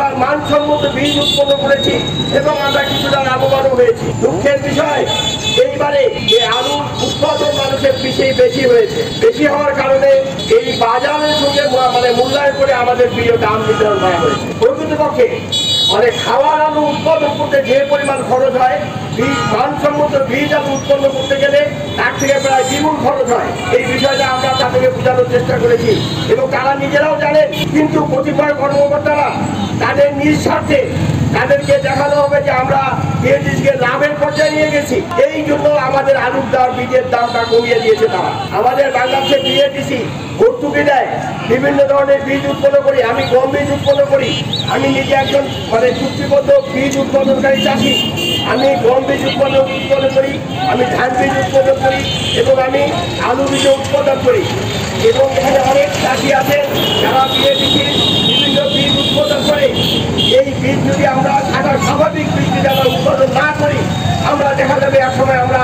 আমরা মানসম্মত বীজ উৎপন্ন করেছি এবং আমরা কিছুটা লাভবানও হয়েছি। দুঃখের বিষয় এইবারে যে আলুর উৎপাদন মানুষের বেশি হয়েছে। বেশি হওয়ার কারণে এই বাজারের সঙ্গে মূল্যায়ন করে আমাদের প্রিয় দাম নির্ধারণ করা হয়েছে। প্রকৃতপক্ষে খাওয়ার আলু উৎপাদন করতে যে পরিমাণ খরচ হয়, মানসম্মত বীজ আলু উৎপন্ন করতে গেলে তার থেকে প্রায় দ্বিগুণ খরচ হয়। এই বিষয়টা আমরা তাদেরকে বোঝানোর চেষ্টা করেছি এবং তারা নিজেরাও জানেন। কিন্তু কতিপয় কর্মকর্তারা তাদের নিজ স্বার্থে তাদেরকে দেখানো হবে যে আমরা বিএডিসিকে লাভের পর্যায়ে নিয়ে গেছি, এই জন্য আমাদের আলুর দাম বীজের দামটা কমিয়ে দিয়েছে। তারা আমাদের বাংলাদেশে বিএডিসি ভর্তুকি দেয়, বিভিন্ন ধরনের বীজ উৎপন্ন করি। আমি গম বীজ উৎপন্ন করি, আমি নিজে একজন চুক্তিবদ্ধ বীজ উৎপাদনকারী চাষি। আমি গম বীজ উৎপন্ন করি, আমি ধান বীজ উৎপাদন করি এবং আমি আলু বীজ উৎপাদন করি। এবং এখানে অনেক চাষি আছেন যারা বিএডিসির বিভিন্ন বীজ উৎপাদন করে। এই বীজ যদি আমরা স্বাভাবিক বীজ যদি আমরা উৎপাদন না করি, আমরা দেখা যাবে একসময় আমরা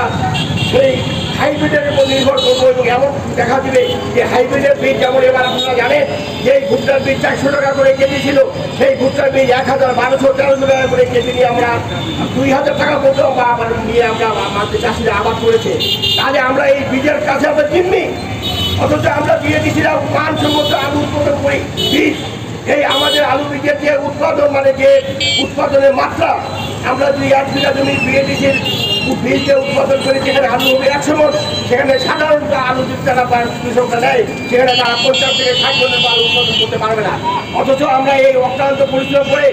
সেই হাইব্রিডের উপর নির্ভর করবো এবং এমন দেখা দিবে যে হাইব্রিডের বীজ, যেমন এবার আপনারা জানেন যে ভুট্টার বীজ 400 টাকা করে কেজি ছিল, সেই ভুট্টার বীজ 1000-1200-1300 টাকা করে কেজি নিয়ে আমরা 2000 টাকা পর্যন্ত নিয়ে আমরা আমাদের চাষিরা আবাদ করেছে। তাহলে আমরা এই বীজের কাছে আমরা জিম্মি, অথচ আমরা বিএডিসিরা মানসম্মত আলু উৎপাদন করি বীজ। এই আমাদের আলু বীজের যে উৎপাদন যে উৎপাদনের মাত্রা, আমরা যদি 1 বিঘা জমি বিএডিসির বীজকে উৎপাদন করি, যেখানে আলু হবে 100 মণ, সেখানে সাধারণত আলু যদি তারা কৃষকরা নেয়, সেখানে তারা 50 থেকে 60 মণের আলু উৎপাদন করতে পারবে না। অথচ আমরা এই অক্লান্ত পরিশ্রম করে,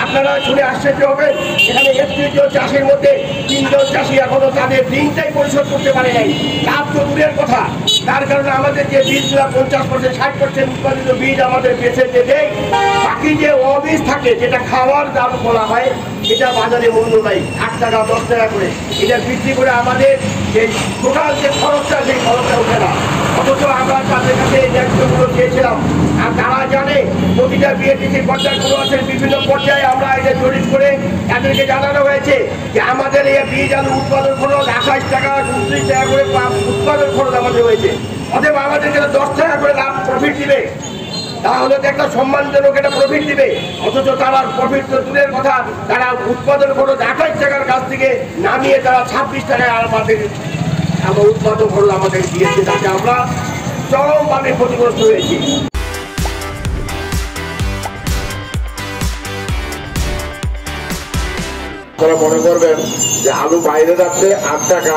আপনারা শুনে আশ্চর্য হবেন, এখানে 31 জন চাষির মধ্যে 3 জন চাষি এখনো তাদের ঋণটাই পরিশোধ করতে পারে নাই। লাভ তো দূরের কথা, তার কারণে আমাদের যে বীজগুলো 50%-60% উৎপাদিত বীজ আমাদের বেঁচে যে দেয়, বাকি যে অবীজ থাকে, যেটা খাওয়ার দাম বলা হয়, এটা বাজারে মূল্য নাই, 8 টাকা 10 টাকা করে। এটা বিক্রি করে আমাদের যে টোটাল যে খরচটা, সেই খরচটা ওঠে না। অথচ আমরা তাদের কাছে এই ন্যায্যগুলো চেয়েছিলাম। আর তারা জানে প্রতিটা বিএডিসির পর্যায়গুলো আছে, বিভিন্ন পর্যায়ে আমরা এটা জরিপ করে তাদেরকে জানানো হয়েছে যে আমাদের এই বীজ আলু উৎপাদন খরচ 28 টাকা 29 টাকা করে উৎপাদন খরচ আমাদের হয়েছে। অতএব আমাদেরকে 10 টাকা করে লাভ প্রফিট দিবে, তাহলে তো একটা সম্মানজনক একটা প্রফিট দিবে। অথচ তারা প্রফিট তো দূরের কথা, তারা উৎপাদন খরচ 28 টাকার কাছ থেকে নামিয়ে তারা 26 টাকায় আমাদের উৎপাদন খরচ আমাদের দিয়েছে, তাতে আমরা চরমভাবে ক্ষতিগ্রস্ত হয়েছি। তারা মনে করবেন যে আলু বাইরে যাচ্ছে 8 টাকা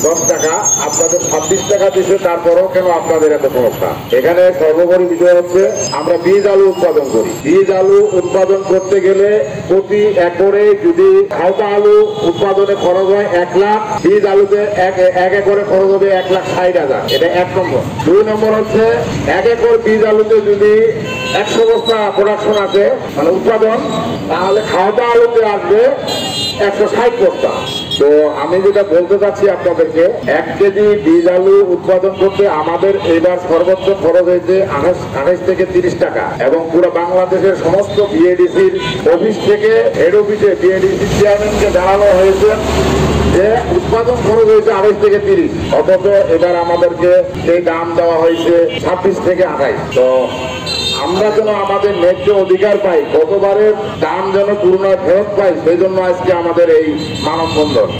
10 টাকা, আপনাদের 26 টাকা দিচ্ছে, তারপরেও কেন আপনাদের এত সমস্যা? এখানে সর্বোপরি বিষয় হচ্ছে আমরা বীজ আলু উৎপাদন করি। বীজ আলু উৎপাদন করতে গেলে প্রতি একরে যদি খাওয়া আলু উৎপাদনে খরচ হয় 1 লাখ, বীজ আলুতে এক একরে খরচ হবে 1,60,000। এটা 1 নম্বর। 2 নম্বর হচ্ছে 1 একর বীজ আলুতে যদি 100 বস্তা প্রোডাকশন আছে উৎপাদন, তাহলে খাওয়া আলুতে আসবে 160 বস্তা। তো আমি যেটা বলতে চাচ্ছি আপনাদেরকে, 1 কেজি বীজ আলু উৎপাদন করতে আমাদের এবার সর্বোচ্চ খরচ হয়েছে 28 থেকে 30 টাকা। এবং পুরো বাংলাদেশের সমস্ত বিএডিসির অফিস থেকে হেড অফিসে বিএডিসি চেয়ারম্যানকে জানানো হয়েছে যে উৎপাদন খরচ হয়েছে 28 থেকে 30, অথচ এবার আমাদেরকে সেই দাম দেওয়া হয়েছে 26 থেকে 28। তো আমরা যেন আমাদের ন্যায্য অধিকার পাই, গতবারের দাম যেন পুনরায় ফেরত পাই, সেই জন্য আজকে আমাদের এই মানববন্ধন।